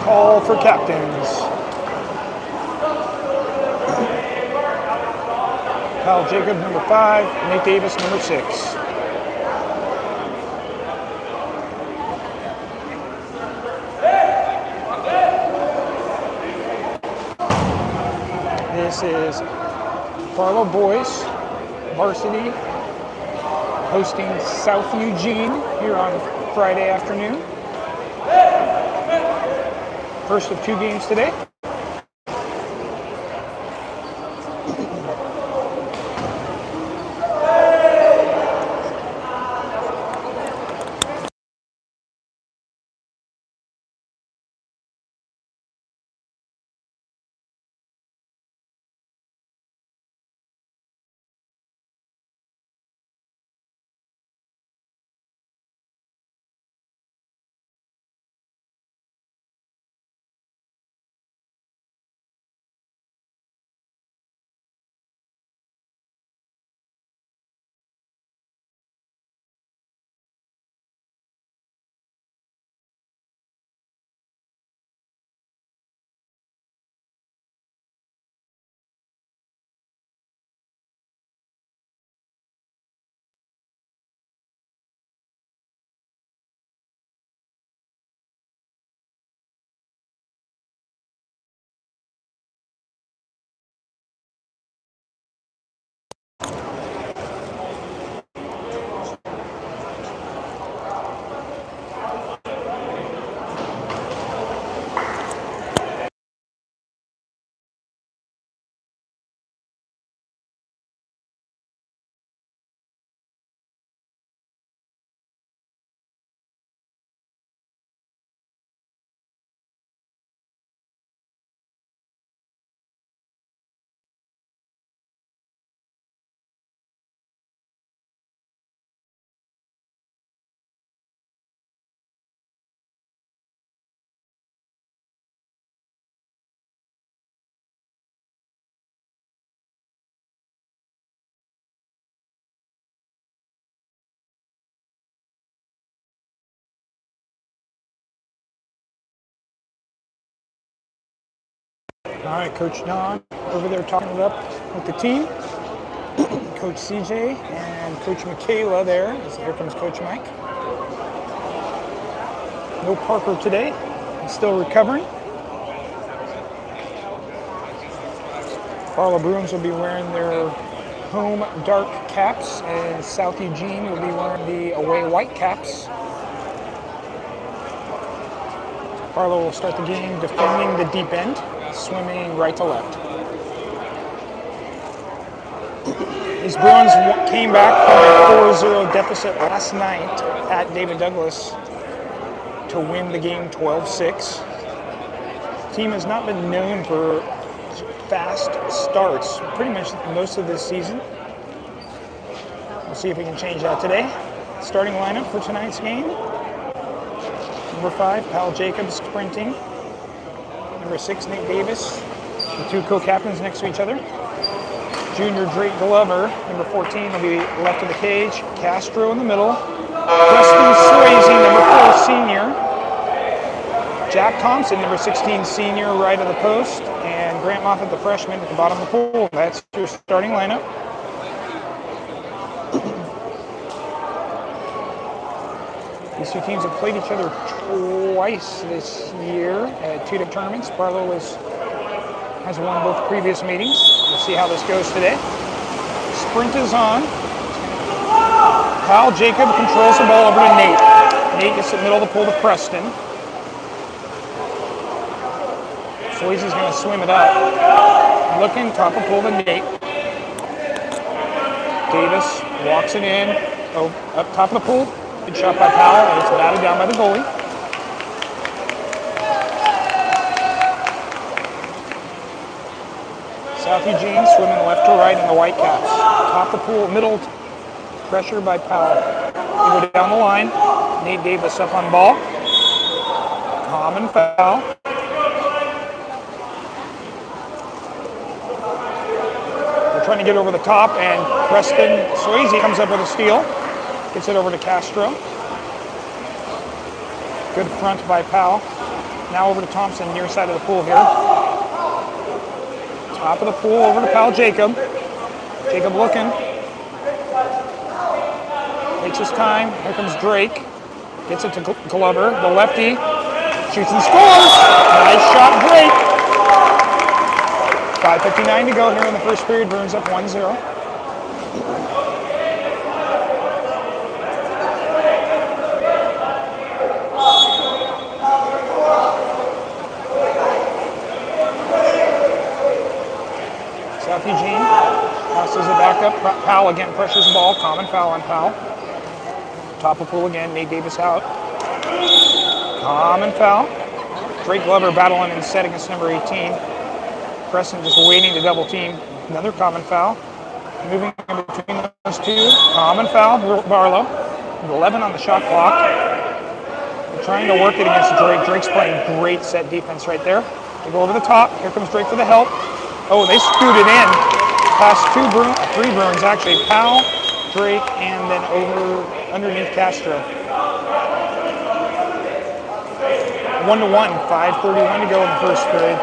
call for captains. Kyle Jacob, number 5. Nate Davis, number 6. This is Barlow boys varsity hosting South Eugene here on Friday afternoon. First of 2 games today. All right, Coach Don over there talking it up with the team. Coach CJ and Coach Michaela there. Here comes Coach Mike. No Parker today. He's still recovering. Barlow Bruins will be wearing their home dark caps, and South Eugene will be wearing the away white caps. Barlow will start the game defending the deep end, swimming right to left. These Bruins came back from a 4-0 deficit last night at David Douglas to win the game 12-6. The team has not been known for fast starts pretty much most of this season. We'll see if we can change that today. Starting lineup for tonight's game. Number 5, Kyle Jacobs sprinting. Number 6, Nate Davis. The 2 co-captains next to each other. Junior Drake Glover, number 14, will be left of the cage. Castro in the middle. Preston Swayze, number 4, senior. Jack Thompson, number 16, senior, right of the post. And Grant Moffitt, the freshman, at the bottom of the pool. That's your starting lineup. These 2 teams have played each other twice this year at 2 different tournaments. Barlow has won both previous meetings. We'll see how this goes today. Sprint is on. Kyle Jacob controls the ball over to Nate. Nate gets in the middle of the pool to Preston. Swayze's going to swim it up. Looking, top of pool to Nate. Davis walks it in. Oh, up top of the pool. Good shot by Powell, and it's batted down by the goalie. South Eugene swimming left to right in the white caps. Top of the pool, middle, pressure by Powell. They go down the line. Nate Davis up on ball. Common foul. They're trying to get over the top, and Preston Swayze comes up with a steal. Gets it over to Castro. Good front by Powell. Now over to Thompson, near side of the pool here. Top of the pool, over to pal Jacob. Jacob looking. Takes his time. Here comes Drake. Gets it to Glover, the lefty. Shoots and scores. Nice shot, Drake. 5:59 to go here in the first period. Bruins up 1-0. South Eugene passes it back up. Powell again pressures the ball. Common foul on Powell. Top of pool again. Nate Davis out. Common foul. Drake Glover battling and set against number 18. Preston just waiting to double team. Another common foul. Moving in between those two. Common foul. Barlow. 11 on the shot clock. They're trying to work it against Drake. Drake's playing great set defense right there. They go over the top. Here comes Drake for the help. Oh, they scooted in. Past three Bruins actually. Powell, Drake, and then underneath Castro. 1-1. 5:31 to go in the first period.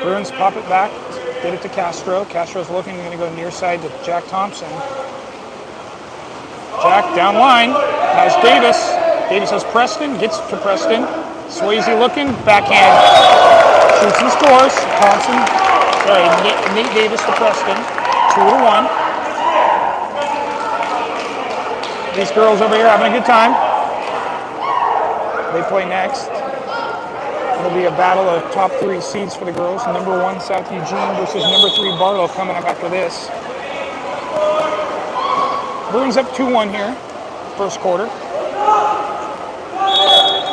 Bruins pop it back. Get it to Castro. Castro's looking. Going to go near side to Jack Thompson. Jack down line. Has Davis. Davis has Preston. Gets to Preston. Swayze looking. Backhand. Shoots and scores. Thompson. Sorry, Nate Davis to Preston. 2-1. These girls over here having a good time. They play next. It'll be a battle of top 3 seeds for the girls. Number 1, South Eugene versus number 3, Barlow coming up after this. Bruins up 2-1 here, first quarter.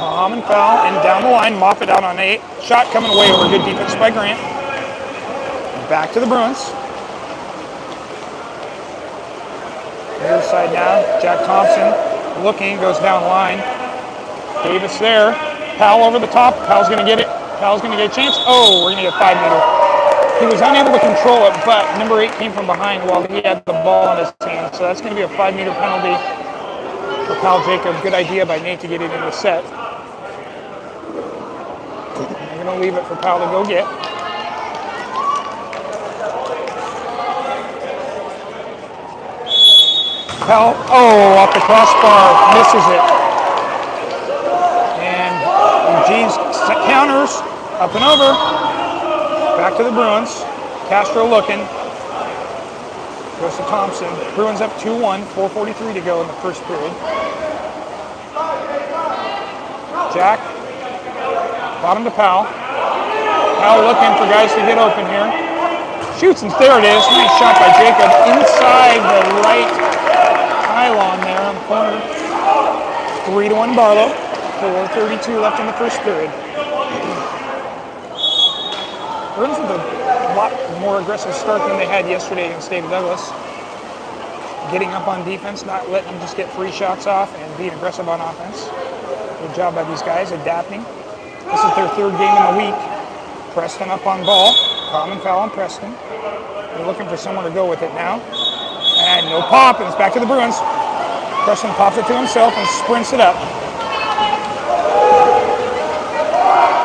Common foul, and down the line, Moffitt out on 8. Shot coming away over, good defense by Grant. Back to the Bruins. Near side now, Jack Thompson looking, goes down line. Davis there. Powell over the top. Powell's going to get it. Powell's going to get a chance. Oh, we're going to get 5 meter. He was unable to control it, but number 8 came from behind while he had the ball in his hand. So that's going to be a 5 meter penalty for Powell Jacob. Good idea by Nate to get it in the set. They're going to leave it for Powell to go get. Powell, off the crossbar, misses it. Eugene's counters, up and over. Back to the Bruins. Castro looking. Goes to Thompson. Bruins up 2-1, 4:43 to go in the first period. Jack, bottom to Powell. Powell looking for guys to get open here. Shoots, and there it is. Nice shot by Jacob inside the right pylon there on the corner. 3-1 Barlow. 4:32 left in the first period. Bruins with a lot more aggressive start than they had yesterday against David Douglas. Getting up on defense, not letting them just get free shots off, and being aggressive on offense. Good job by these guys adapting. This is their 3rd game in the week. Preston up on ball. Common foul on Preston. They're looking for someone to go with it now. And no pop, and it's back to the Bruins. Preston pops it to himself and sprints it up.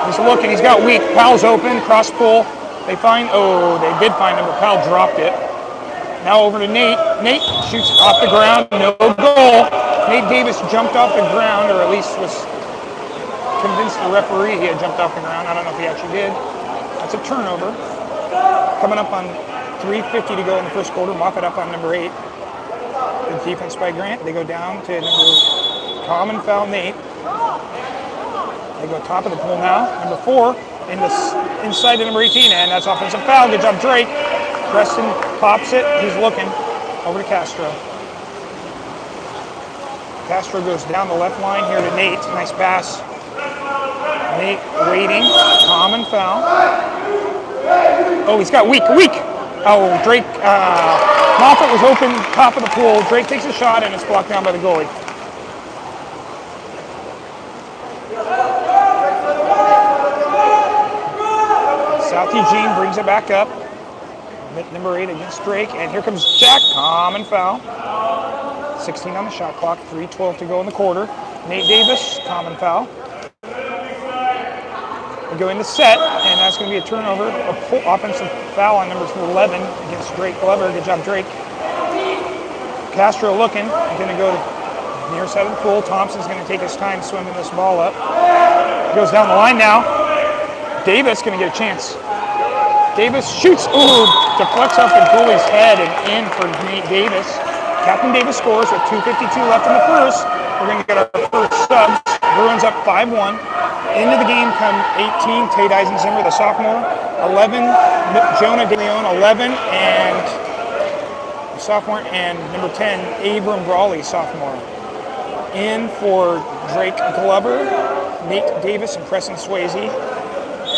He's looking, he's got weak. Powell's open, cross pull. They did find him, but Powell dropped it. Now over to Nate. Nate shoots off the ground, no goal. Nate Davis jumped off the ground, or at least was convinced the referee he had jumped off the ground. I don't know if he actually did. That's a turnover. Coming up on 3:50 to go in the first quarter. Moffitt up on number 8. Good defense by Grant. They go down to number common foul Nate. They go top of the pool now. Number 4 inside to number 18, and that's offensive foul. Good job, Drake. Preston pops it. He's looking over to Castro. Castro goes down the left line here to Nate. Nice pass. Nate waiting. Common foul. Oh, he's got weak. Oh, Drake. Moffitt was open top of the pool. Drake takes a shot, and it's blocked down by the goalie. South Eugene brings it back up. Number 8 against Drake. And here comes Jack. Common foul. 16 on the shot clock. 3:12 to go in the quarter. Nate Davis, common foul. We go into set, and that's going to be a turnover. Offensive foul on number 11 against Drake Glover. Good job, Drake. Castro looking. Going to go to near side of the pool. Thompson's going to take his time swimming this ball up. Goes down the line now. Davis going to get a chance. Davis shoots. Ooh, deflects off the goalie's head and in for Nate Davis. Captain Davis scores with 2:52 left in the first. We're going to get our first subs. Bruins up 5-1. Into the game come 18, Tate Eisenzimmer, the sophomore. 11, Jonah De Leon, 11, and the sophomore. And number 10, Abram Brawley, sophomore. In for Drake Glover, Nate Davis, and Preston Swayze.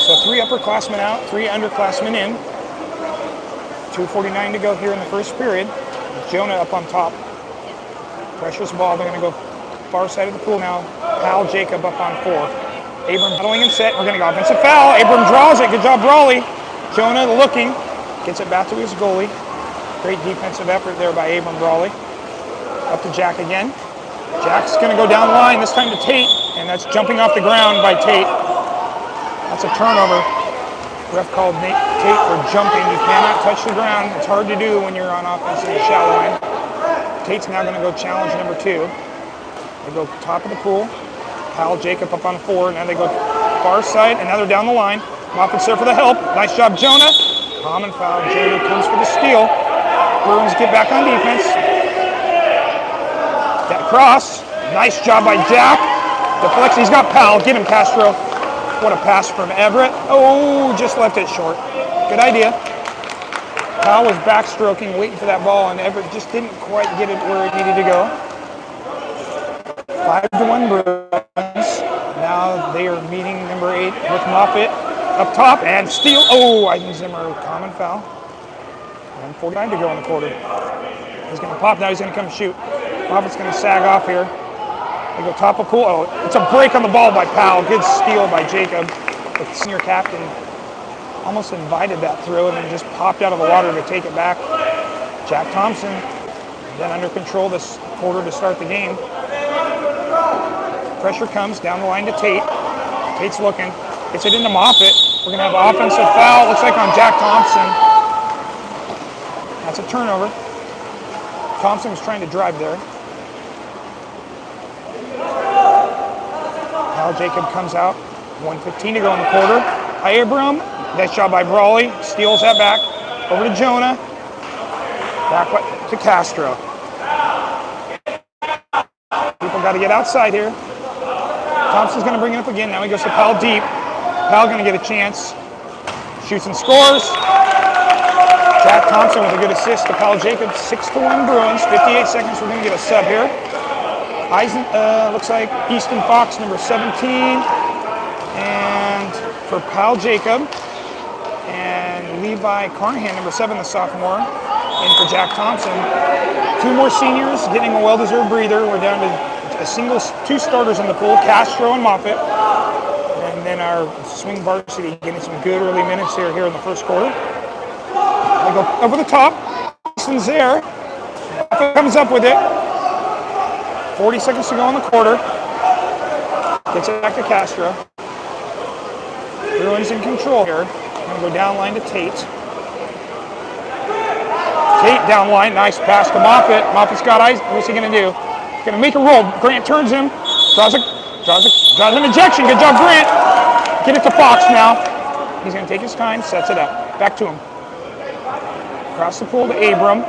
So 3 upperclassmen out, 3 underclassmen in. 2:49 to go here in the first period. Jonah up on top. Pressure's ball. They're going to go far side of the pool now. Pal Jacob up on 4. Abram battling in set. We're going to go offensive foul. Abram draws it. Good job, Brawley. Jonah looking. Gets it back to his goalie. Great defensive effort there by Abram Brawley. Up to Jack again. Jack's going to go down the line, this time to Tate. And that's jumping off the ground by Tate. That's a turnover. Ref called Tate for jumping. You cannot touch the ground. It's hard to do when you're on offense in the shot line. Tate's now going to go challenge number 2. They go top of the pool. Pal Jacob up on 4. Now they go far side, and now they're down the line. Moffitt's there for the help. Nice job, Jonah. Common foul. Jonah comes for the steal. Bruins get back on defense. That cross. Nice job by Jack. Deflects. He's got Pal. Get him, Castro. What a pass from Everett. Oh, just left it short. Good idea. Pal was backstroking, waiting for that ball, and Everett just didn't quite get it where it needed to go. 5-1 Bruins. Now they are meeting number 8 with Moffitt up top and steal. Oh, Eisenzimmer, common foul. 1:49 to go in the quarter. He's going to pop now. He's going to come shoot. Moffitt's going to sag off here. They go top of pool. Oh, it's a break on the ball by Powell. Good steal by Jacob. The senior captain almost invited that throw and then just popped out of the water to take it back. Jack Thompson then under control this quarter to start the game. Pressure comes down the line to Tate. Tate's looking. Gets it into Moffitt. We're going to have an offensive foul. Looks like on Jack Thompson. That's a turnover. Thompson was trying to drive there. Now Jacob comes out. 1:15 to go in the quarter. Abram. Nice job by Brawley. Steals that back. Over to Jonah. Back to Castro. People got to get outside here. Thompson's going to bring it up again. Now he goes to Powell deep. Powell going to get a chance. Shoots and scores. Jack Thompson with a good assist to Powell Jacobs. 6-1 Bruins. 58 seconds. We're going to get a sub here. Looks like Easton Fox, number 17. And for Powell Jacob. And Levi Carnahan, number 7, the sophomore. And for Jack Thompson. 2 more seniors getting a well-deserved breather. We're down to 2 starters in the pool, Castro and Moffitt. And then our swing varsity getting some good early minutes here in the first quarter. They go over the top. Easton's there. Moffitt comes up with it. 40 seconds to go in the quarter. Gets it back to Castro. Bruins in control here. Going to go down line to Tate. Tate down line. Nice pass to Moffitt. Moffitt's got eyes. What's he going to do? Going to make a roll. Grant turns him. Draws an ejection. Good job, Grant. Get it to Fox now. He's going to take his time. Sets it up. Back to him. Across the pool to Abram.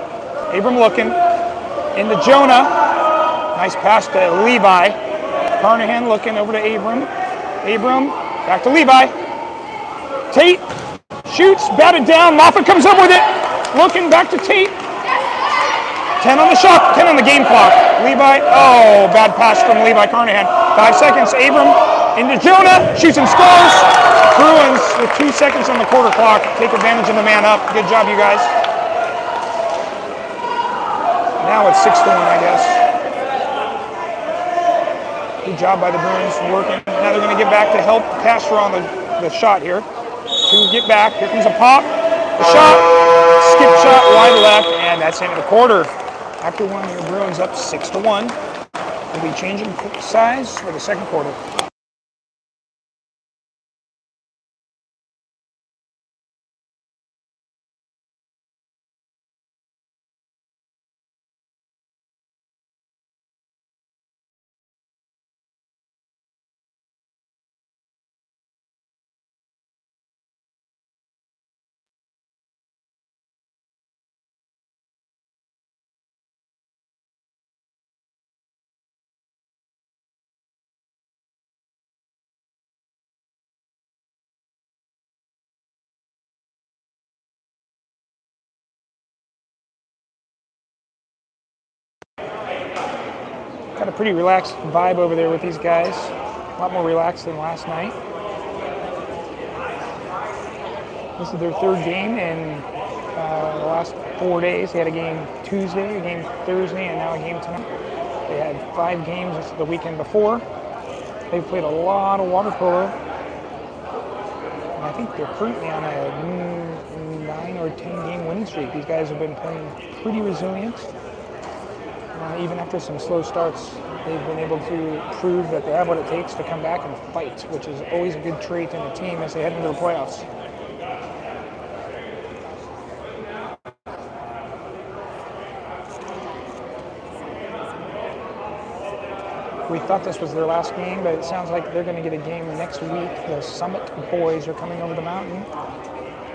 Abram looking. Into Jonah. Nice pass to Levi. Carnahan looking over to Abram. Abram. Back to Levi. Tate. Shoots. Batted down. Moffitt comes up with it. Looking back to Tate. 10 on the shot, 10 on the game clock. Levi, oh, bad pass from Levi Carnahan. 5 seconds, Abram into Jonah, shoots and scores. Bruins with 2 seconds on the quarter clock. Take advantage of the man up. Good job, you guys. Now it's 6-1, I guess. Good job by the Bruins working. Now they're going to get back to help Castro on the shot here. To get back, here comes a pop. The shot, skip shot, wide left, and that's into the quarter. After one, your Bruins up 6-1. We'll be changing sides for the second quarter. Got a pretty relaxed vibe over there with these guys. A lot more relaxed than last night. This is their third game in the last 4 days. They had a game Tuesday, a game Thursday, and now a game tonight. They had 5 games the weekend before. They've played a lot of water polo. And I think they're currently on a 9 or 10 game winning streak. These guys have been playing pretty resilient. Even after some slow starts, they've been able to prove that they have what it takes to come back and fight, which is always a good trait in a team as they head into the playoffs. We thought this was their last game, but it sounds like they're going to get a game next week. The Summit boys are coming over the mountain,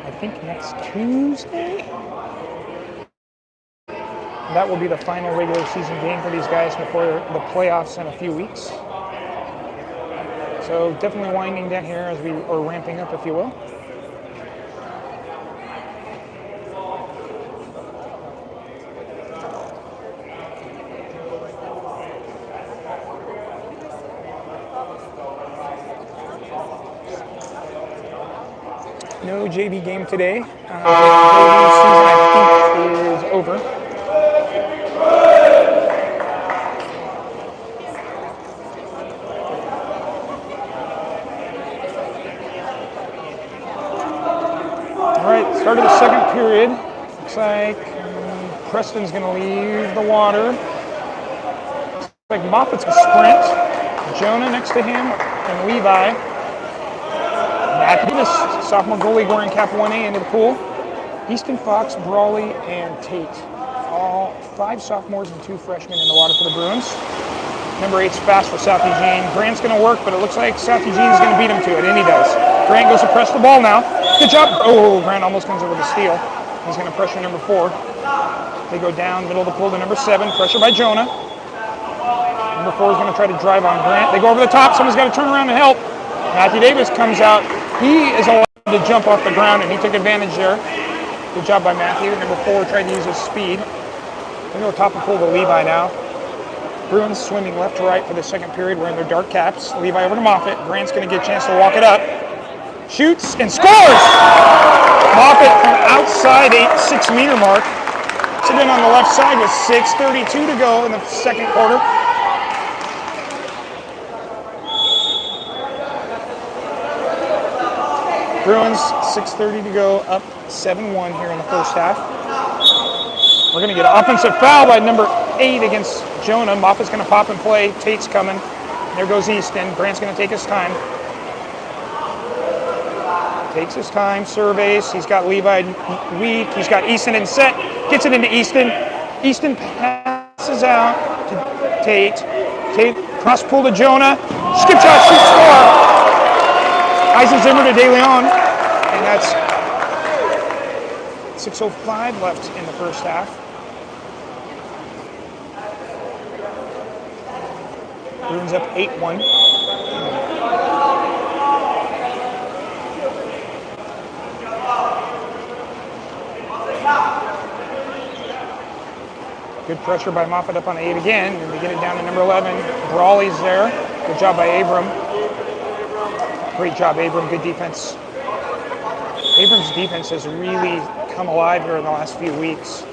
I think next Tuesday. That will be the final regular season game for these guys before the playoffs in a few weeks. So definitely winding down here as we are ramping up, if you will. No JV game today. JV season, I think, is over. Start of the second period. Looks like Preston's going to leave the water. Looks like Moffitt's going to sprint. Jonah next to him, and Levi. Matthew Davis, sophomore goalie, wearing cap 1A into the pool. Easton Fox, Brawley, and Tate. All 5 sophomores and 2 freshmen in the water for the Bruins. Number 8's fast for South Eugene. Grant's going to work, but it looks like South Eugene's going to beat him to it, and he does. Grant goes to press the ball now. Good job. Oh, Grant almost comes over the steal. He's going to pressure number 4. They go down, middle of the pool to number 7. Pressure by Jonah. Number 4 is going to try to drive on Grant. They go over the top. Someone's got to turn around and help. Matthew Davis comes out. He is allowed to jump off the ground, and he took advantage there. Good job by Matthew. Number 4 tried to use his speed. They go top of pool to Levi now. Bruins swimming left to right for the second period, wearing their dark caps. Levi over to Moffitt. Grant's going to get a chance to walk it up. Shoots and scores! Moffitt from outside 6-meter mark. Sitting on the left side with 6:32 to go in the second quarter. Bruins, 6:30 to go, up 7-1 here in the first half. We're going to get an offensive foul by number 8 against Jonah. Moffitt's going to pop and play. Tate's coming. There goes Easton. Grant's going to take his time. Takes his time, surveys. He's got Levi weak. He's got Easton in set. Gets it into Easton. Easton passes out to Tate. Tate cross pull to Jonah. Skip shot, shoot, score. Eisenzimmer to De Leon. And that's 6:05 left in the first half. Bruins up 8-1. Good pressure by Moffitt up on 8 again, and they get it down to number 11. Brawley's there. Good job by Abram. Great job, Abram. Good defense. Abram's defense has really come alive here in the last few weeks.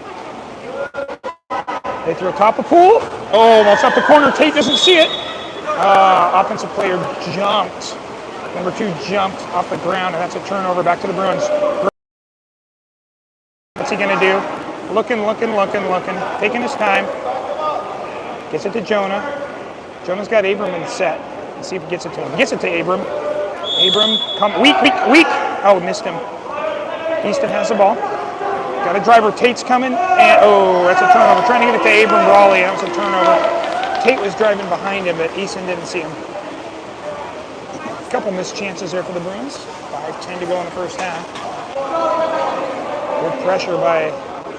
They throw top of pool. Oh, that's up the corner. Tate doesn't see it. Offensive player jumped. Number 2 jumped off the ground, and that's a turnover back to the Bruins. What's he going to do? Looking. Taking his time. Gets it to Jonah. Jonah's got Abram in set. Let's see if he gets it to him. Gets it to Abram. Abram, come, weak. Oh, missed him. Easton has the ball. Got a driver. Tate's coming, and that's a turnover. Trying to get it to Abram Brawley. That was a turnover. Tate was driving behind him, but Easton didn't see him. A couple missed chances there for the Bruins. 5:10 to go in the first half. Good pressure by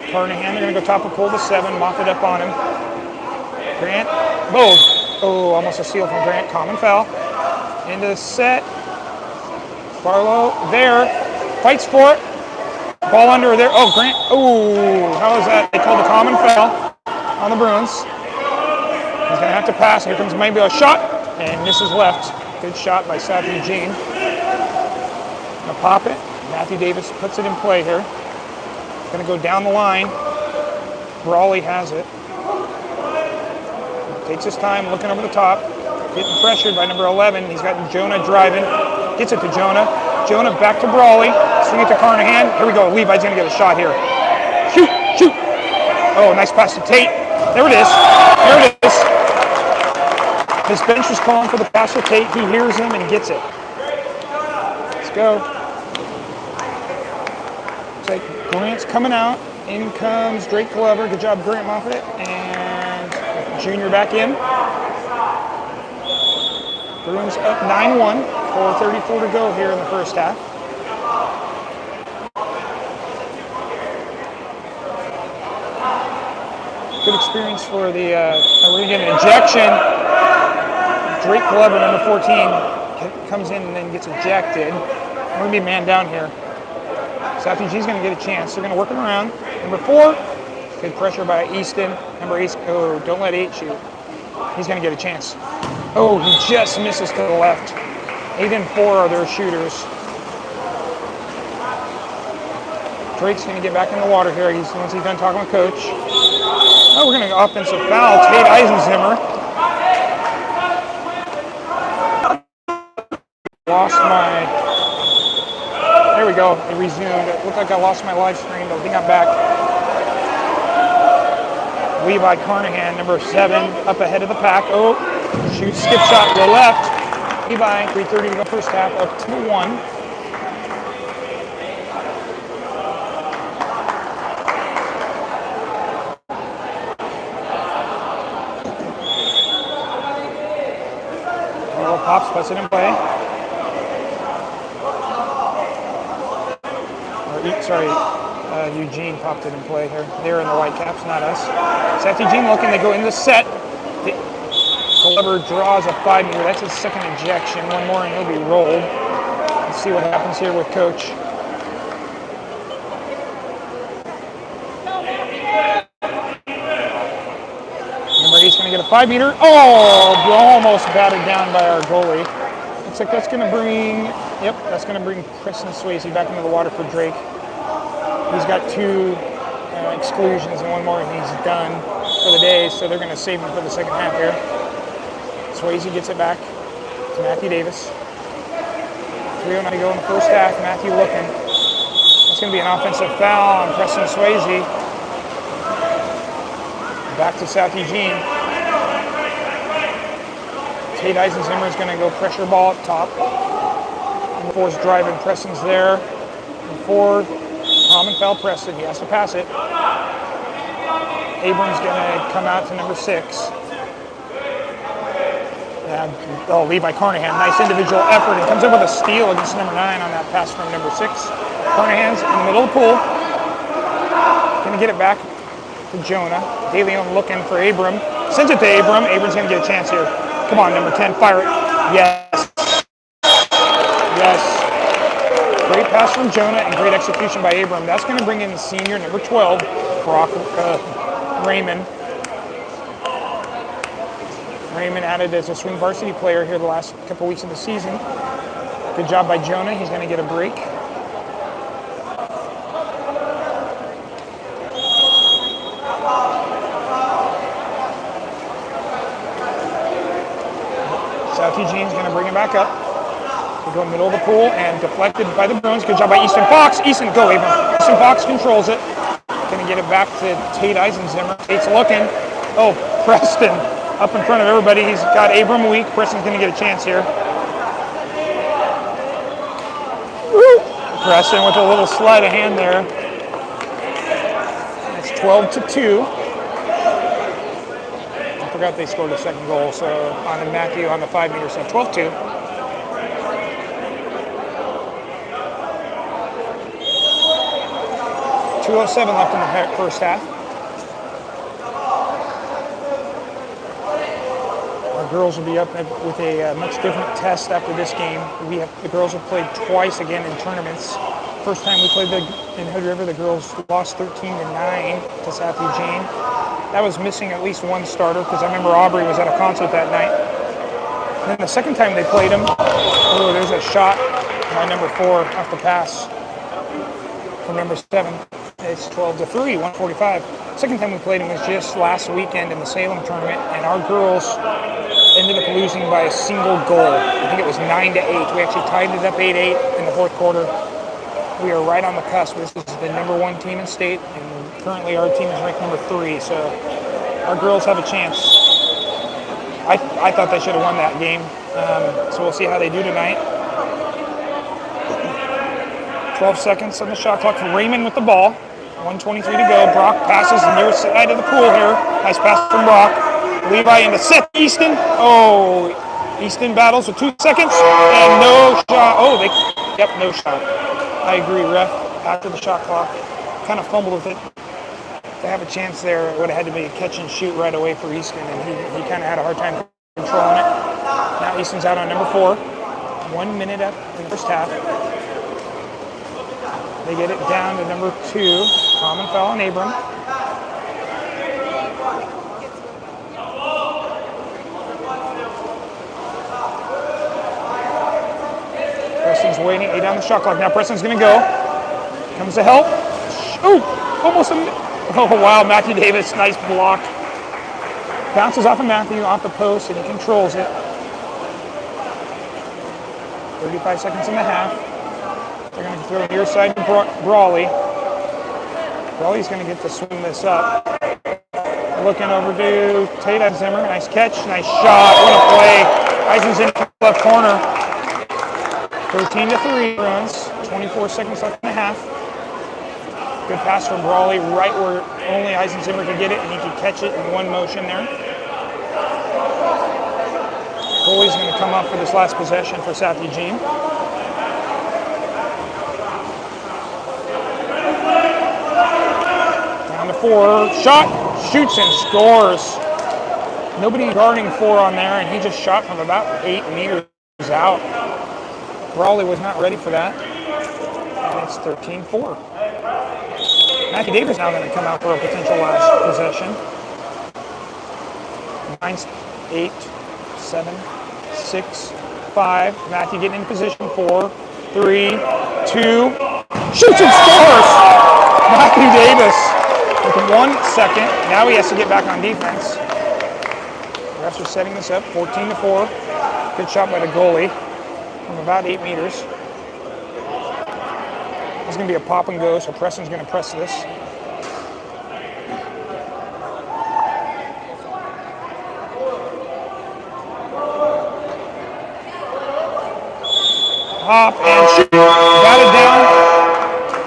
Carnahan. They're going to go top of pole to 7. Mop it up on him. Grant. Almost a steal from Grant. Common foul. Into the set. Barlow there. Fights for it. Ball under there. Grant. How is that? They called a common foul on the Bruins. He's going to have to pass. Here comes maybe a shot. And misses left. Good shot by South Eugene. Going to pop it. Matthew Davis puts it in play here. Going to go down the line. Brawley has it. Takes his time, looking over the top. Getting pressured by number 11. He's got Jonah driving. Gets it to Jonah. Jonah back to Brawley. Swing it to Carnahan. Here we go. Levi's going to get a shot here. Shoot. Nice pass to Tate. There it is. His bench was calling for the pass to Tate. He hears him and gets it. Let's go. Looks like Grant's coming out. In comes Drake Glover. Good job, Grant Moffitt. And Junior back in. Bruins up 9-1. 4:34 to go here in the first half. Good experience for the, we're going to get an ejection. Drake Glover, number 14, comes in and then gets ejected. We're going to be man down here. South Eugene's going to get a chance. They're going to work it around. Number 4, good pressure by Easton. Number 8, don't let 8 shoot. He's going to get a chance. He just misses to the left. 8 and 4 are their shooters. Drake's going to get back in the water here. Once he's done talking with Coach. We're going to go offensive foul. Tate Eisenzimmer. There we go. It resumed. It looked like I lost my live stream, but I think I'm back. Levi Carnahan, number 7, up ahead of the pack. Shoots, skip shot to the left. Levi, 3:30 to go first half, up 2-1. Pops puts it in play. Eugene popped it in play here. They're in the white caps, not us. South Eugene looking, they go in the set. Glover draws a 5-meter. That's his second ejection. One more and he'll be rolled. Let's see what happens here with Coach. Number 8's going to get a 5-meter. Almost batted down by our goalie. Looks like that's going to bring, Preston Swayze back into the water for Drake. He's got 2 exclusions and one more and he's done for the day, so they're going to save him for the second half here. Swayze gets it back to Matthew Davis. 3:09 to go in the first half. Matthew looking. It's going to be an offensive foul on Preston Swayze. Back to South Eugene. Tate Eisenzimmer is going to go pressure ball up top. Number 4's driving. Preston's there. Number 4, common foul Preston. He has to pass it. Abram's going to come out to number 6. Levi Carnahan, nice individual effort. He comes up with a steal against number 9 on that pass from number 6. Carnahan's in the middle of the pool. Going to get it back to Jonah. DeLeon looking for Abram. Sends it to Abram. Abram's going to get a chance here. Come on, number 10, fire it. Yes. Great pass from Jonah and great execution by Abram. That's going to bring in the senior, number 12, Brock Raymond. Raymond added as a swing varsity player here the last couple weeks of the season. Good job by Jonah. He's going to get a break. South Eugene's going to bring it back up. We go middle of the pool and deflected by the Bruins. Good job by Easton Fox. Easton, go Abram. Easton Fox controls it. Going to get it back to Tate Eisenzimmer. Tate's looking. Preston. up in front of everybody. He's got Abram weak. Preston's going to get a chance here. Woo! Preston with a little sleight of hand there. It's 12-2. I forgot they scored a second goal, so on Matthew on the 5-meter, so 12-2. .207 left in the first half. Our girls will be up with a much different test after this game. The girls have played twice again in tournaments. First time we played in Hood River, the girls lost 13-9 to South Eugene. That was missing at least one starter because I remember Aubrey was at a concert that night. And then the second time they played them, oh, there's a shot by number 4 off the pass from number 7. It's 12-3, 145. Second time we played them was just last weekend in the Salem tournament, and our girls ended up losing by a single goal. I think it was 9-8. We actually tied it up 8-8 in the fourth quarter. We are right on the cusp. This is the number 1 team in state, and currently our team is ranked number 3. So our girls have a chance. I thought they should have won that game. So we'll see how they do tonight. 12 seconds on the shot clock for Raymond with the ball. 1:23 to go. Brock passes the near side of the pool here. Nice pass from Brock. Levi into Seth Easton. Oh, Easton battles with 2 seconds and no shot. Oh, no shot. I agree, ref. After the shot clock, kind of fumbled with it. To have a chance there, it would have had to be a catch and shoot right away for Easton, and he kind of had a hard time controlling it. Now Easton's out on number 4. 1 minute up in the first half. They get it down to number 2. Common foul on Abram. Preston's waiting. 8 on the shot clock. Now Preston's going to go. Comes to help. Ooh, almost a... Oh, wow. Matthew Davis, nice block. Bounces off of Matthew, off the post, and he controls it. 35 seconds in the half. They're going to throw near side to Brawley. Brawley's going to get to swing this up. Looking over to Tate Eisenzimmer. Nice catch, nice shot. What a play. Eisenzimmer left corner. 13-3 runs. 24 seconds left in the half. Good pass from Brawley right where only Eisenzimmer could get it, and he could catch it in one motion there. Goalie's going to come up for this last possession for South Eugene. Down to 4. Shot. Shoots and scores. Nobody guarding 4 on there, and he just shot from about 8 meters out. Brawley was not ready for that. And it's 13-4. Matthew Davis now going to come out for a potential last possession. 9, 8, 7, 6, 5. Matthew getting in position. 4, 3, 2. Shoots and scores! Matthew Davis with 1 second. Now he has to get back on defense. The refs are setting this up. 14-4. Good shot by the goalie from about 8 meters. It's going to be a pop and go, so Preston's going to press this. Hop and shoot. Got it down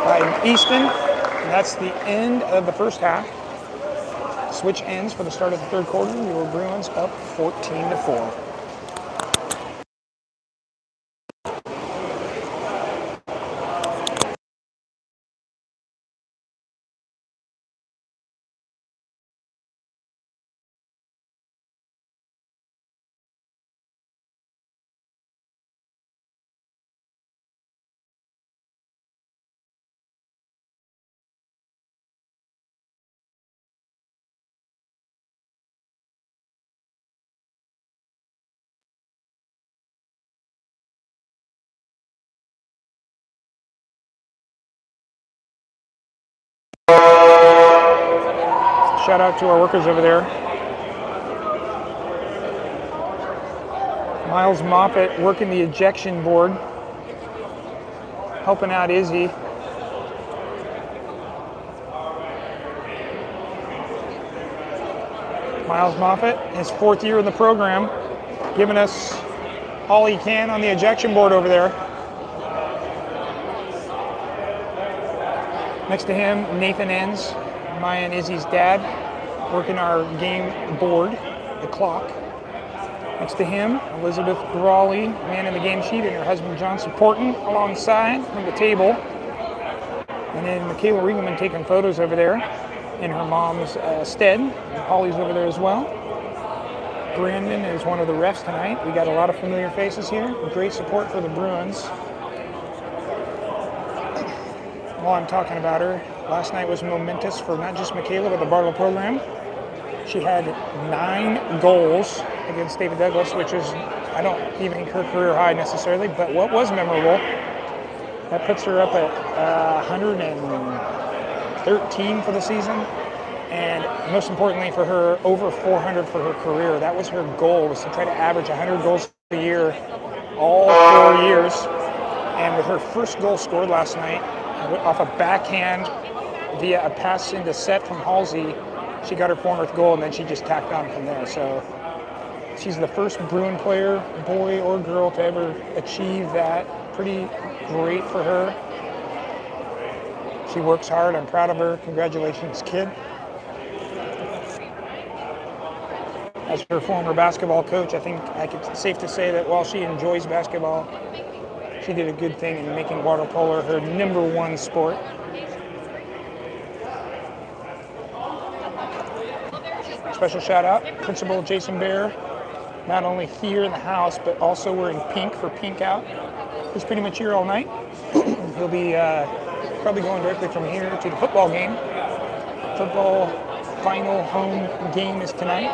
by Easton. And that's the end of the first half. Switch ends for the start of the third quarter. Your Bruins up 14-4. Shout out to our workers over there. Miles Moffett working the ejection board, helping out Izzy. Miles Moffitt, his 4th year in the program, giving us all he can on the ejection board over there. Next to him, Nathan Enns, Maya and Izzy's dad, working our game board, the clock. Next to him, Elizabeth Brawley, man in the game sheet, and her husband John supporting alongside from the table. And then Michaela Riegelman taking photos over there in her mom's stead. And Holly's over there as well. Brandon is one of the refs tonight. We got a lot of familiar faces here. Great support for the Bruins. While I'm talking about her, last night was momentous for not just Michaela, but the Barlow program. She had 9 goals against David Douglas, which is, I don't even think her career high necessarily, but what was memorable, that puts her up at 113 for the season, and most importantly for her, over 400 for her career. That was her goal, was to try to average 100 goals a year, all 4 years. And with her first goal scored last night, off a backhand via a pass into set from Halsey, she got her 400th goal, and then she just tacked on from there. So she's the first Bruin player, boy or girl, to ever achieve that. Pretty great for her. She works hard. I'm proud of her. Congratulations, kid. As her former basketball coach, I think it's safe to say that while she enjoys basketball, she did a good thing in making water polo her #1 sport. Special shout out, Principal Jason Bear, not only here in the house, but also wearing pink for Pink Out. He's pretty much here all night. He'll be probably going directly from here to the football game. Football final home game is tonight.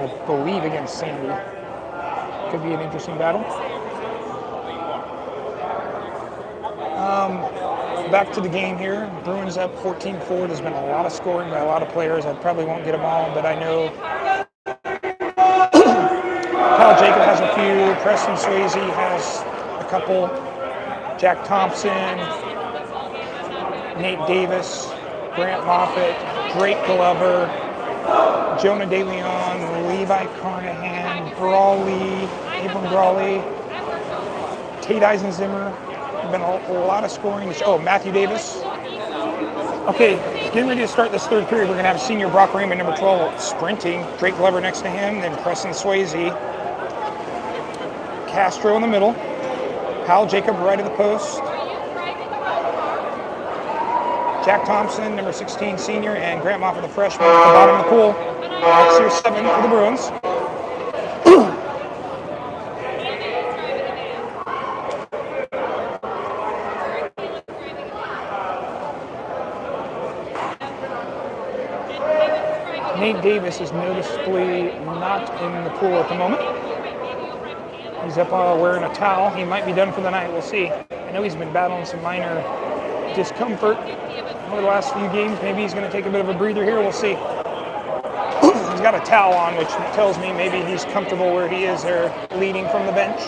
I believe against Sandy. Could be an interesting battle. Back to the game here. Bruins up 14-4. There's been a lot of scoring by a lot of players. I probably won't get them all, but I know Kyle Jacob has a few. Preston Swayze has a couple. Jack Thompson, Nate Davis, Grant Moffitt, Drake Glover, Jonah DeLeon, Levi Carnahan, Brawley, Abram Brawley, Tate Eisenzimmer. Been a lot of scoring. Oh, Matthew Davis. Okay, getting ready to start this third period. We're going to have senior Brock Raymond, number 12, sprinting. Drake Glover next to him, then Preston Swayze. Castro in the middle. Kyle Jacob right at the post. Jack Thompson, number 16, senior, and Grant Moffitt, the freshman, at the bottom of the pool. That's your 7 for the Bruins. Nate Davis is noticeably not in the pool at the moment. He's up wearing a towel. He might be done for the night. We'll see. I know he's been battling some minor discomfort over the last few games. Maybe he's going to take a bit of a breather here. We'll see. He's got a towel on, which tells me maybe he's comfortable where he is there, leading from the bench.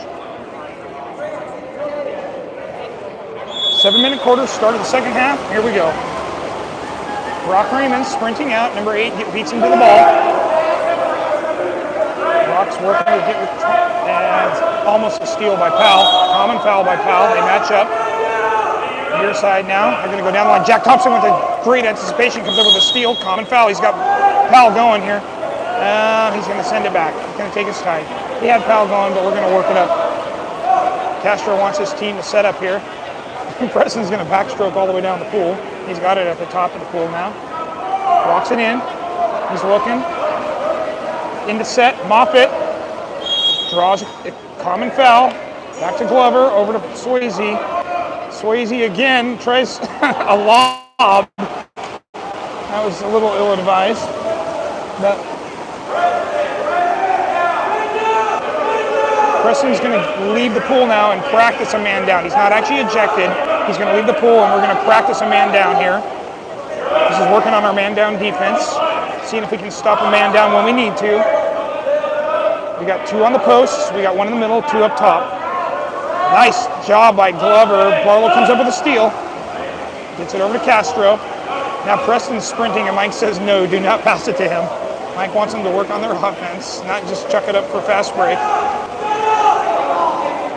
7-minute quarter, start of the second half. Here we go. Brock Raymond sprinting out. Number 8 beats him to the ball. Brock's working to get with, and almost a steal by Powell. Common foul by Powell. They match up. Near side now. They're going to go down the line. Jack Thompson with a great anticipation comes up with a steal. Common foul. He's got Powell going here. He's going to send it back. He's going to take his time. He had Powell going, but we're going to work it up. Castro wants his team to set up here. Preston's going to backstroke all the way down the pool. He's got it at the top of the pool now. Walks it in. He's looking. Into set. Moffitt draws a common foul. Back to Glover. Over to Swayze. Swayze again tries a lob. That was a little ill-advised. But Preston's going to leave the pool now and practice a man down. He's not actually ejected. He's going to leave the pool, and we're going to practice a man down here. This is working on our man down defense, seeing if we can stop a man down when we need to. We got 2 on the posts. We got 1 in the middle, 2 up top. Nice job by Glover. Barlow comes up with a steal. Gets it over to Castro. Now Preston's sprinting, and Mike says, no, do not pass it to him. Mike wants them to work on their offense, not just chuck it up for fast break.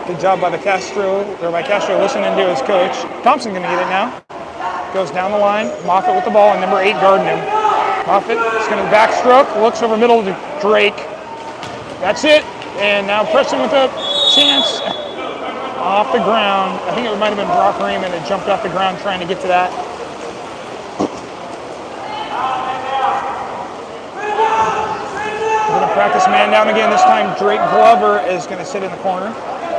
Good job by Castro listening to his coach. Thompson going to get it now. Goes down the line. Moffitt with the ball, and number 8 guarding him. Moffitt is going to backstroke, looks over middle to Drake. That's it. And now Preston with a chance off the ground. I think it might have been Brock Raymond that jumped off the ground trying to get to that. We're going to practice man down again. This time Drake Glover is going to sit in the corner.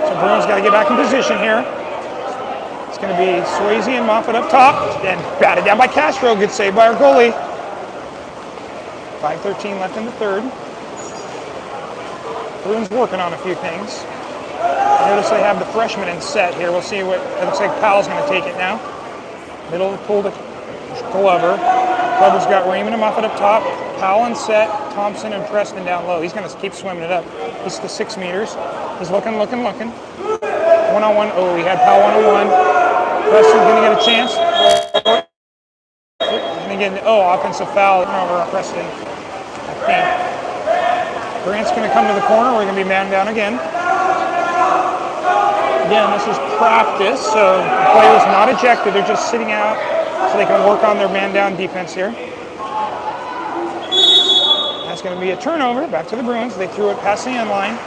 So Bruno's got to get back in position here. It's going to be Swayze and Moffitt up top. And batted down by Castro. Good save by our goalie. 5:13 left in the third. Bruins working on a few things. Notice they have the freshman in set here. We'll see what it looks like. Powell's going to take it now. Middle of the pool to Glover. Glover's got Raymond and Moffitt up top. Powell in set. Thompson and Preston down low. He's going to keep swimming it up. He's the 6 meters. He's looking. One-on-one. Oh, he had Powell one-on-one. Preston's going to get a chance. Offensive foul over Preston, I think. Grant's going to come to the corner. We're going to be man down again. Again, this is practice, so the player's not ejected. They're just sitting out so they can work on their man down defense here. That's going to be a turnover. Back to the Bruins. They threw it past the end line.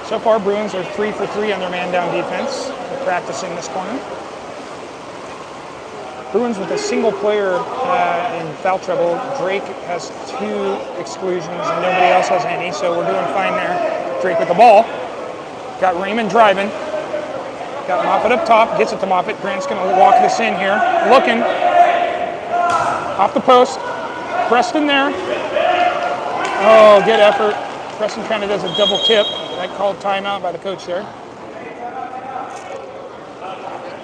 So far, Bruins are 3 for 3 on their man down defense. They're practicing this corner. Bruins with a single player in foul trouble. Drake has 2 exclusions and nobody else has any, so we're doing fine there. Drake with the ball. Got Raymond driving. Got Moffitt up top. Gets it to Moffitt. Grant's going to walk this in here. Looking. Off the post. Preston there. Oh, good effort. Preston kind of does a double tip. That called timeout by the coach there.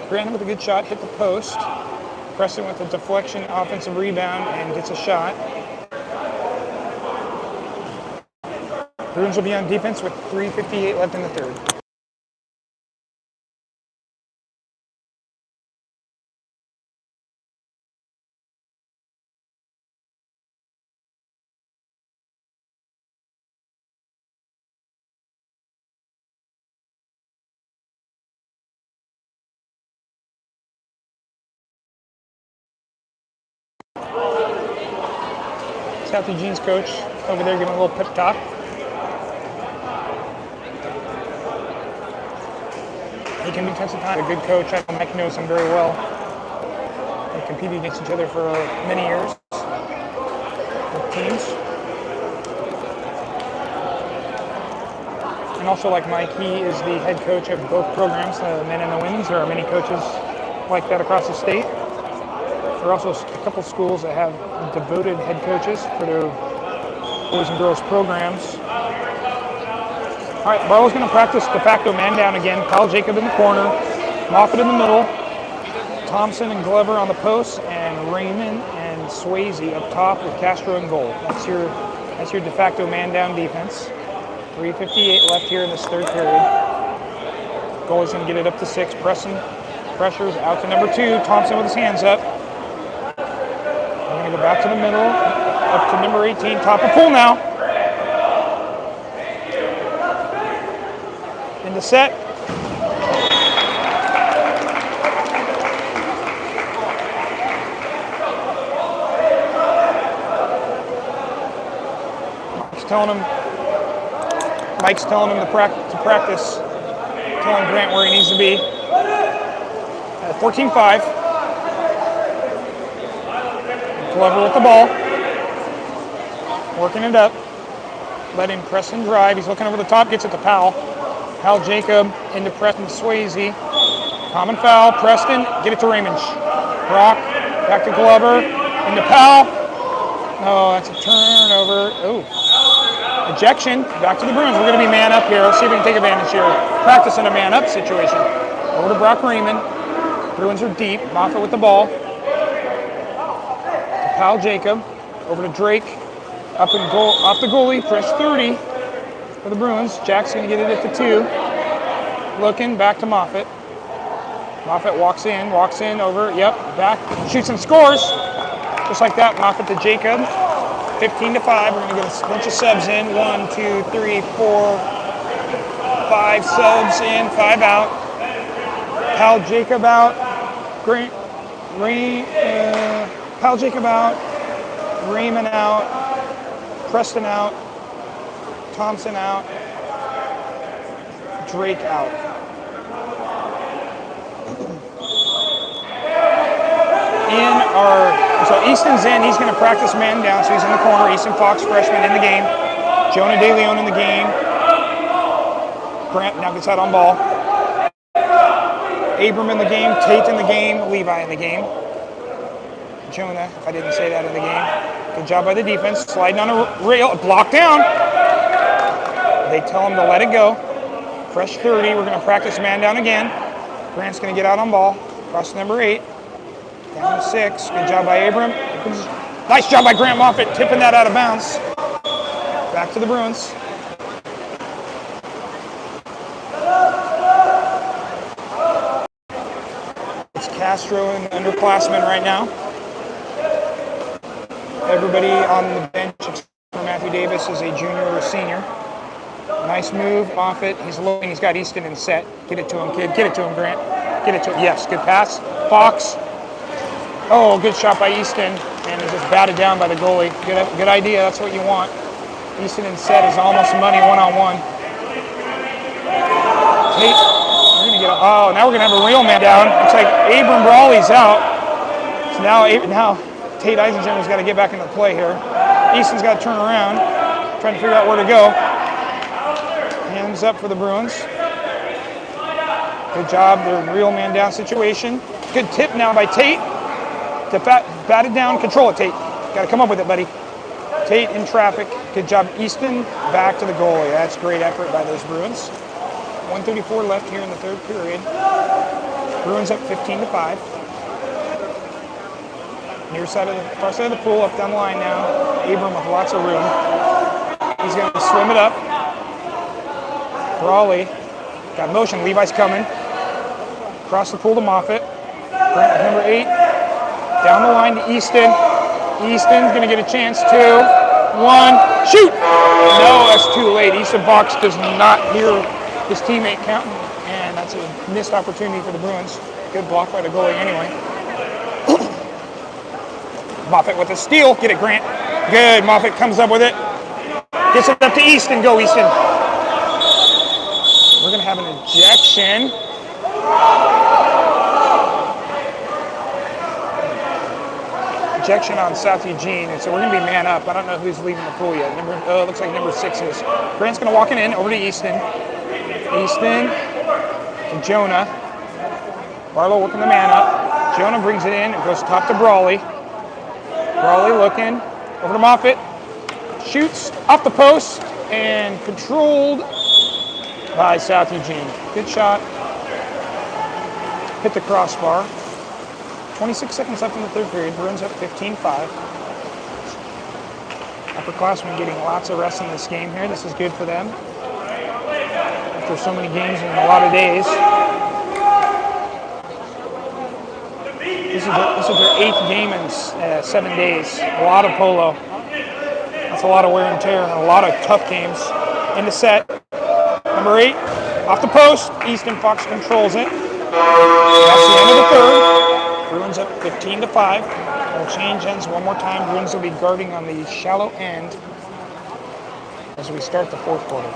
Grant with a good shot. Hit the post. Preston with a deflection, offensive rebound, and gets a shot. Bruins will be on defense with 3:58 left in the third. South Eugene's coach over there giving a little pep talk. He can be tough at times. A good coach. Mike knows him very well. They competed against each other for many years with teams. And also, like Mike, he is the head coach of both programs, the men and the women's. There are many coaches like that across the state. There are also a couple schools that have devoted head coaches for their boys and girls programs. All right, Barlow's going to practice de facto man down again. Kyle Jacob in the corner, Moffitt in the middle, Thompson and Glover on the post, and Raymond and Swayze up top with Castro in goal. That's your de facto man down defense. 3:58 left here in this third period. Goalie's going to get it up to 6. Preston pressures out to number 2. Thompson with his hands up. We're going to go back to the middle, up to number 18. Top of pool now. Into set. Mike's telling him to practice, telling Grant where he needs to be. 14-5. Glover with the ball. Working it up. Letting Preston drive. He's looking over the top, gets it to Powell. Powell Jacob into Preston Swayze. Common foul. Preston, get it to Raymond. Brock, back to Glover. Into Powell. Oh, that's a turnover. Oh. Ejection. Back to the Bruins. We're going to be man up here. Let's see if we can take advantage here. Practicing a man up situation. Over to Brock Raymond. Bruins are deep. Moffitt with the ball. To Powell Jacob. Over to Drake. Up and goal off the goalie. Press 30 for the Bruins. Jack's going to get it at the 2. Looking back to Moffitt. Moffitt walks in, over, yep, back, shoots and scores. Just like that, Moffitt to Jacob. 15-5. We're going to get a bunch of subs in. 1, 2, 3, 4, 5 subs in, 5 out. Pal Jacob out. Pal Jacob out. Raymond out. Preston out. Thompson out. Drake out. So Easton's in. He's going to practice man down, so he's in the corner. Easton Fox, freshman, in the game. Jonah De Leon in the game. Grant now gets out on ball. Abram in the game. Tate in the game. Levi in the game. Jonah, if I didn't say that, in the game. Good job by the defense. Sliding on a rail. Blocked down. They tell him to let it go. Fresh 30. We're going to practice man down again. Grant's going to get out on ball. Cross number 8. Down to 6. Good job by Abram. Nice job by Grant Moffitt, tipping that out of bounds. Back to the Bruins. It's Castro and underclassmen right now. Everybody on the bench except for Matthew Davis is a junior or a senior. Nice move, Moffitt. He's looking. He's got Easton in set. Get it to him, kid. Get it to him, Grant. Get it to him. Yes, good pass. Fox. Oh, good shot by Easton, and it's just batted down by the goalie. Good idea. That's what you want. Easton in set is almost money one-on-one. Tate, we're gonna get. Now we're gonna have a real man down. Looks like Abram Brawley's out. So now Tate Eisenhammer's got to get back into play here. Easton's got to turn around, trying to figure out where to go. Hands up for the Bruins. Good job. They're in real man down situation. Good tip now by Tate. To bat it down, control it, Tate. Got to come up with it, buddy. Tate in traffic. Good job, Easton. Back to the goalie. That's great effort by those Bruins. 1:34 left here in the third period. Bruins up 15-5. Near side of the far side of the pool, up down the line now. Abram with lots of room. He's going to swim it up. Brawley got motion. Levi's coming. Across the pool to Moffitt. Grant with number 8. Down the line to Easton. Easton's going to get a chance. 2, 1, shoot! No, that's too late. Easton Fox does not hear his teammate counting, and that's a missed opportunity for the Bruins. Good block by the goalie anyway. Moffitt with a steal. Get it, Grant. Good. Moffitt comes up with it. Gets it up to Easton. Go, Easton. We're going to have an ejection. Ejection on South Eugene, and so we're going to be man up. I don't know who's leaving the pool yet. Looks like number 6 is. Grant's going to walk it in over to Easton. Easton to Jonah. Barlow working the man up. Jonah brings it in. It goes top to Brawley. Brawley looking over to Moffitt. Shoots off the post and controlled by South Eugene. Good shot. Hit the crossbar. 26 seconds left in the third period. Bruins up 15-5. Upperclassmen getting lots of rest in this game here. This is good for them. After so many games in a lot of days. This is their 8th game in 7 days. A lot of polo. That's a lot of wear and tear and a lot of tough games. In the set. Number 8, off the post. Easton Fox controls it. That's the end of the third. Bruins up 15-5. We'll change ends one more time. Bruins will be guarding on the shallow end as we start the fourth quarter.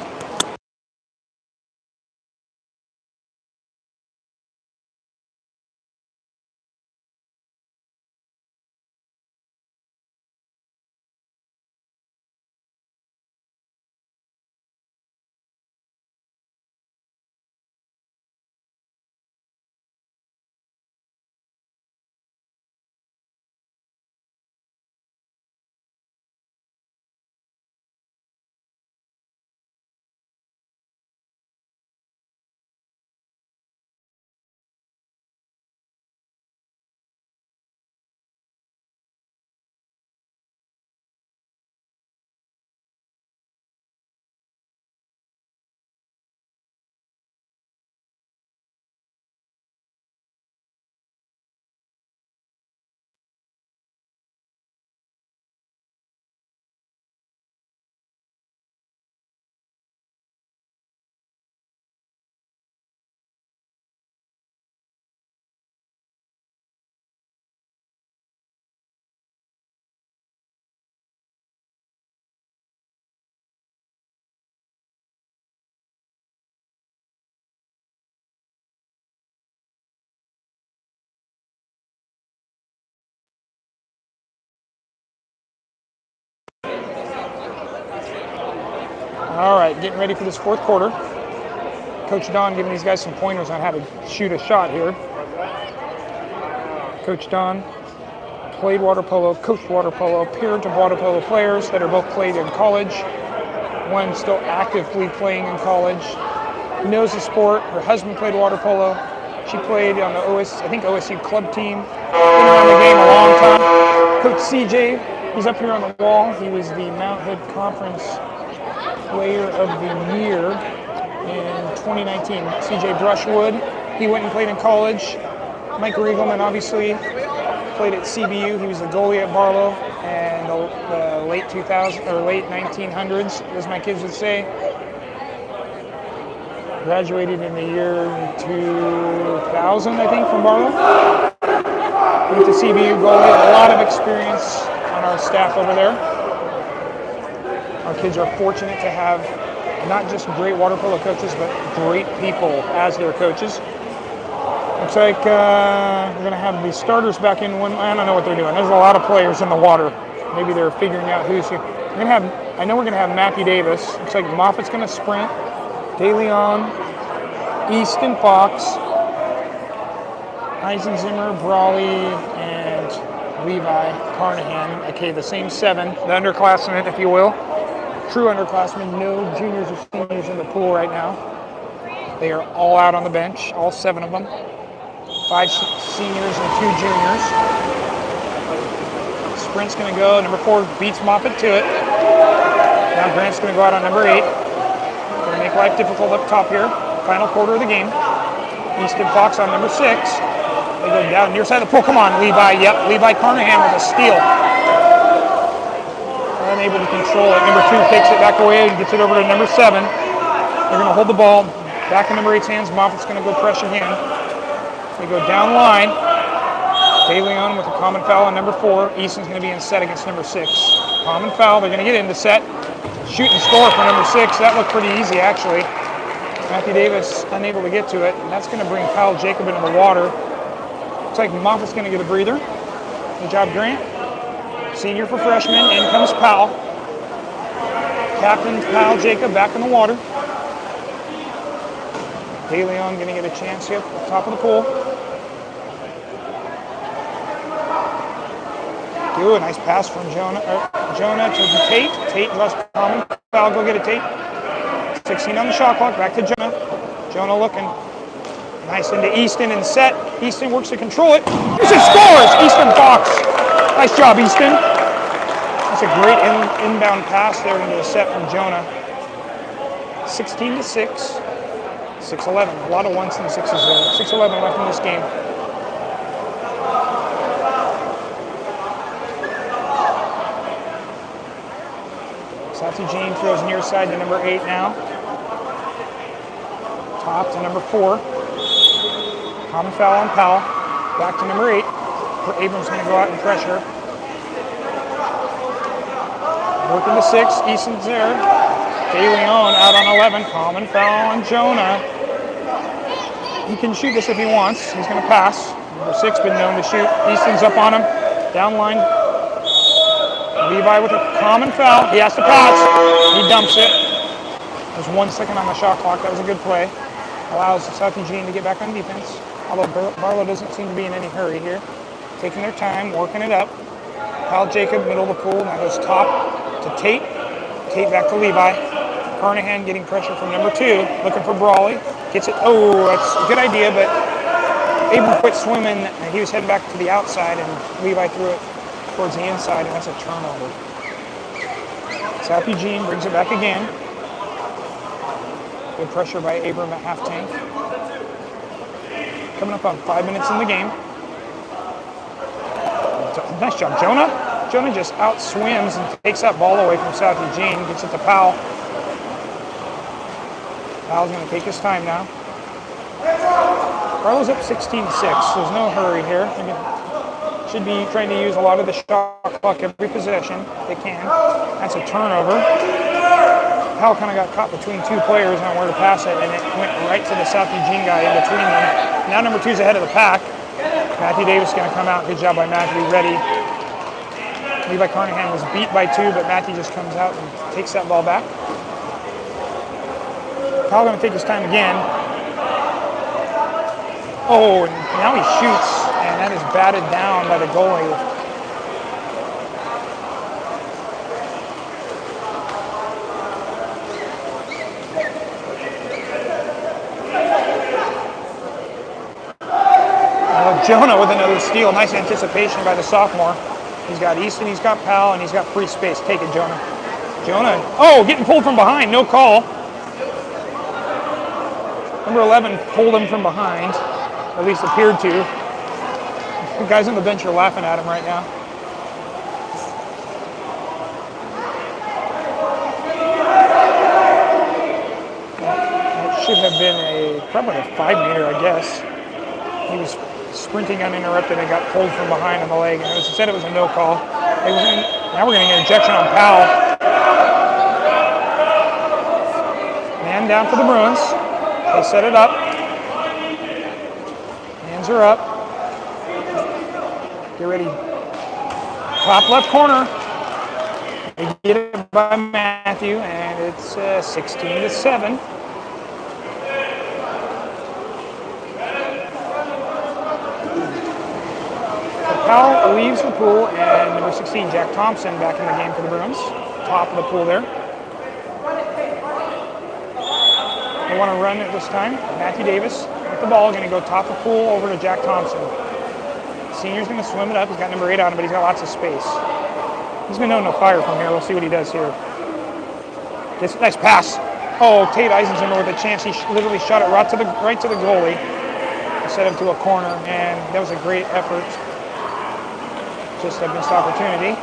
All right, getting ready for this fourth quarter. Coach Don giving these guys some pointers on how to shoot a shot here. Coach Don played water polo, coached water polo, parent of water polo players that are both played in college. One still actively playing in college. Knows the sport. Her husband played water polo. She played on the OSU club team. Been around the game a long time. Coach CJ, he's up here on the wall. He was the Mount Hood Conference Player of the Year in 2019. CJ Brushwood, he went and played in college. Mike Riegelman, obviously, played at CBU. He was the goalie at Barlow, and the late 2000s or late 1900s, as my kids would say. Graduated in the year 2000, I think, from Barlow. Went to CBU goalie. A lot of experience on our staff over there. Our kids are fortunate to have not just great water polo coaches, but great people as their coaches. Looks like we're going to have the starters back in one. I don't know what they're doing. There's a lot of players in the water. Maybe they're figuring out who's here. I know we're going to have Matthew Davis. Looks like Moffitt's going to sprint. De Leon, Easton Fox, Eisenzimmer, Brawley, and Levi Carnahan. Okay, the same seven, the underclassmen, if you will. True underclassmen, no juniors or seniors in the pool right now. They are all out on the bench, all seven of them. 5 seniors and 2 juniors. Sprint's going to go. Number 4 beats Moffitt to it. Now Grant's going to go out on number 8. Going to make life difficult up top here. Final quarter of the game. Easton Fox on number 6. They go down near side of the pool. Come on, Levi. Yep, Levi Carnahan with a steal. Unable to control it. Number 2 takes it back away and gets it over to number 7. They're going to hold the ball back in number 8's hands. Moffitt's going to go pressure him. They go down line. De Leon with a common foul on number 4. Easton's going to be in set against number 6. Common foul. They're going to get into set. Shoot and score for number 6. That looked pretty easy, actually. Matthew Davis unable to get to it, and that's going to bring Kyle Jacob into the water. Looks like Moffitt's going to get a breather. Good job, Grant. Senior for freshman. In comes Powell. Captain Kyle Jacob back in the water. De Leon going to get a chance here at the top of the pool. Ooh, a nice pass from Jonah to Tate. Tate lost common foul. Go get it, Tate. 16 on the shot clock. Back to Jonah. Jonah looking. Nice into Easton and set. Easton works to control it. Easton scores! Easton Fox. Nice job, Easton. That's a great inbound pass there into the set from Jonah. 16-6. 6-11. A lot of 1s and 6s there. 6-11 left in this game. Eugene throws near side to number 8 now. Top to number 4. Common foul on Powell. Back to number 8. Abrams going to go out and pressure. Working to 6. Easton's there. De Leon out on 11. Common foul on Jonah. He can shoot this if he wants. He's going to pass. Number 6 been known to shoot. Easton's up on him. Down line. Levi with a common foul. He has to pass. He dumps it. There's 1 second on the shot clock. That was a good play. Allows South Eugene to get back on defense. Although Barlow doesn't seem to be in any hurry here. Taking their time, working it up. Kyle Jacob, middle of the pool. Now goes top to Tate. Tate back to Levi. Carnahan getting pressure from number 2. Looking for Brawley. Gets it. Oh, that's a good idea, but Abram quit swimming. He was heading back to the outside, and Levi threw it towards the inside, and that's a turnover. South Eugene brings it back again. Good pressure by Abram at half tank. Coming up on 5 minutes in the game. Nice job, Jonah. Jonah just outswims and takes that ball away from South Eugene. Gets it to Powell. Powell's going to take his time now. Barlow's up 16-6. There's no hurry here. Should be trying to use a lot of the shot clock every possession they can. That's a turnover. Powell kind of got caught between 2 players on where to pass it, and it went right to the South Eugene guy in between them. Now number 2's ahead of the pack. Matthew Davis going to come out. Good job by Matthew. Ready. Levi Carnahan was beat by 2, but Matthew just comes out and takes that ball back. Powell going to take his time again. Oh, and now he shoots, and that is batted down by the goalie. Jonah with another steal. Nice anticipation by the sophomore. He's got Easton, he's got Powell, and he's got free space. Take it, Jonah. Jonah, oh, getting pulled from behind. No call. Number 11 pulled him from behind. At least appeared to. The guys on the bench are laughing at him right now. That should have been probably a 5-meter, I guess. He was sprinting uninterrupted and got pulled from behind on the leg. And instead it was a no call. Now we're going to get an ejection on Powell. Man down for the Bruins. They set it up. Hands are up. Get ready. Top left corner. They get it by Matthew, and it's 16-7. Powell leaves the pool, and number 16, Jack Thompson, back in the game for the Bruins. Top of the pool there. They want to run it this time. Matthew Davis with the ball, going to go top of the pool over to Jack Thompson. Senior's going to swim it up. He's got number 8 on him, but he's got lots of space. He's been known to fire from here. We'll see what he does here. This nice pass. Oh, Tate Eisenzimmer with a chance. He literally shot it right to the goalie. Set him to a corner, and that was a great effort. Just a missed opportunity.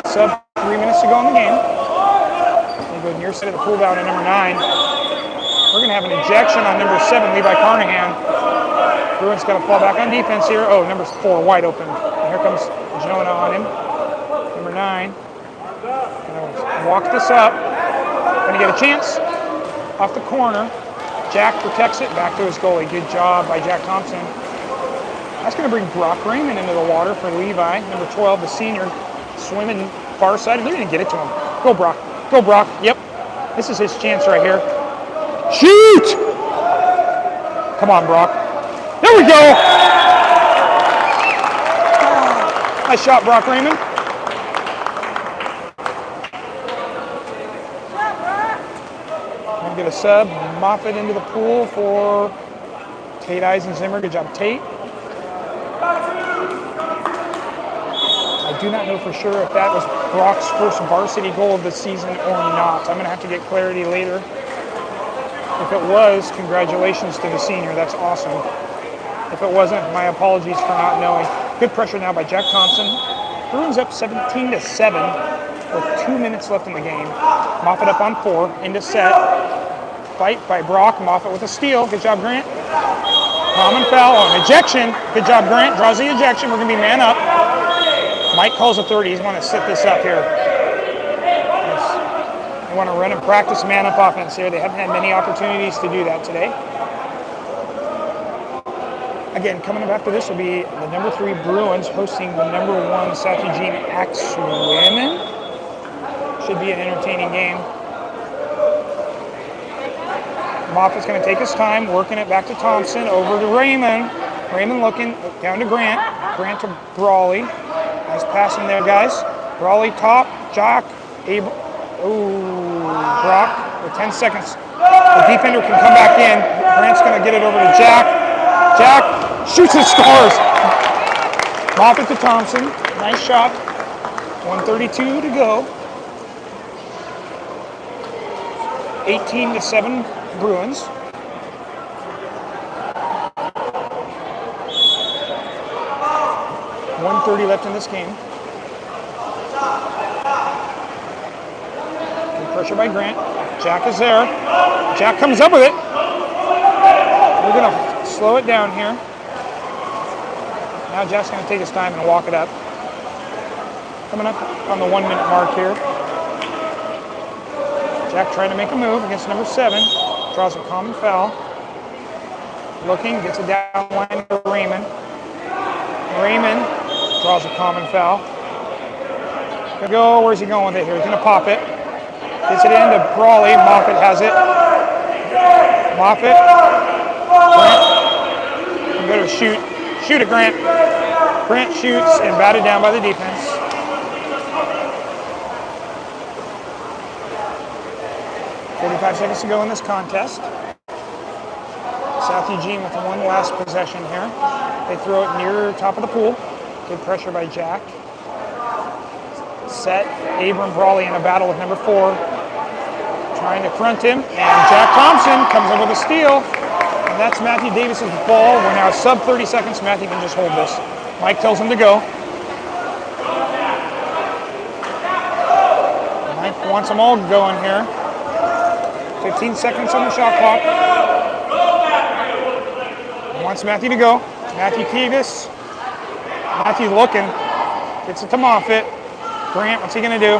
Sub 3 minutes to go in the game. They go near side of the pull down to number 9. We're going to have an ejection on number 7, Levi Carnahan. Bruins got to fall back on defense here. Oh, number 4 wide open. And here comes Jonah on him. Number 9. Gonna walk this up. Going to get a chance off the corner. Jack protects it. Back to his goalie. Good job by Jack Thompson. That's going to bring Brock Raymond into the water for Levi. Number 12, the senior, swimming far side. They're going to get it to him. Go, Brock. Go, Brock. Yep. This is his chance right here. Shoot! Come on, Brock. There we go! Nice shot, Brock Raymond. Going to get a sub. Moffitt into the pool for Tate Eisenzimmer. Good job, Tate. I do not know for sure if that was Brock's first varsity goal of the season or not. I'm going to have to get clarity later. If it was, congratulations to the senior. That's awesome. If it wasn't, my apologies for not knowing. Good pressure now by Jack Thompson. Bruins up 17-7 with 2 minutes left in the game. Moffitt up on 4, into set. Fight by Brock. Moffitt with a steal. Good job, Grant. Common foul. Oh, an ejection. Good job, Grant. Draws the ejection. We're going to be man up. Mike calls a 30. He's going to set this up here. They want to run and practice man-up offense here. They haven't had many opportunities to do that today. Again, coming up after this will be the number 3 Bruins hosting the number 1 South Eugene Axe Women. Should be an entertaining game. Moffitt's going to take his time, working it back to Thompson, over to Raymond. Raymond looking down to Grant. Grant to Brawley. Nice passing there, guys. Brawley top, Jock, Abel. Ooh, Brock with 10 seconds. The defender can come back in. Grant's going to get it over to Jack. Jack shoots and scores. Moffitt to Thompson. Nice shot. 1:32 to go. 18-7 Bruins. .130 left in this game. Good pressure by Grant. Jack is there. Jack comes up with it. We're going to slow it down here. Now Jack's going to take his time and walk it up. Coming up on the 1 minute mark here. Jack trying to make a move against number 7. Draws a common foul. Looking, gets it down line to Raymond. Raymond draws a common foul. Gonna go, where's he going with it here? He's gonna pop it. Gets it into Brawley. Moffitt has it. Moffitt. Grant. Better shoot. Shoot it, Grant. Grant shoots and batted down by the defense. .45 seconds to go in this contest. South Eugene with one last possession here. They throw it near top of the pool. Good pressure by Jack. Set. Abram Brawley in a battle with number 4. Trying to front him. And Jack Thompson comes up with a steal. And that's Matthew Davis's ball. We're now sub 30 seconds. Matthew can just hold this. Mike tells him to go. Mike wants them all going here. 15 seconds on the shot clock. Wants Matthew to go. Matthew Kivas. Matthew looking. Gets it to Moffitt. Grant, what's he going to do?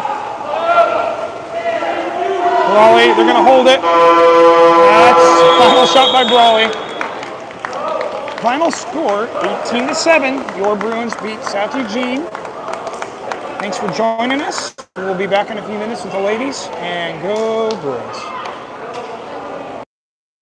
Brawley, they're going to hold it. That's final shot by Brawley. Final score, 18-7. Your Bruins beat South Eugene. Thanks for joining us. We'll be back in a few minutes with the ladies. And go Bruins.